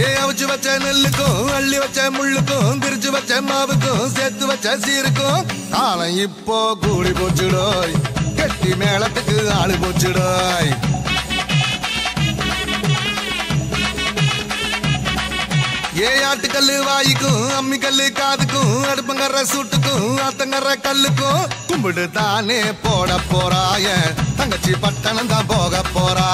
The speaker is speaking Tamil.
ஏ அவிச்சு வச்ச நெல்லுக்கும் அள்ளி வச்ச முள்ளுக்கும் திரிச்சு வச்ச மாவுக்கும் சேர்த்து வச்ச சீருக்கும் காலம் இப்போ கூடி போச்சுடோய் கெட்டி மேளத்துக்கு ஆளு போச்சுடோய் ஏ ஆட்டுக்கல்லு வாய்க்கும் அம்மி கல்லு காதுக்கும் அடுப்பங்கற சூட்டுக்கும் ஆத்தங்கற கல்லுக்கும் கும்பிடு தானே போட போறாய தங்கச்சி பட்டணம் தான் போக போறா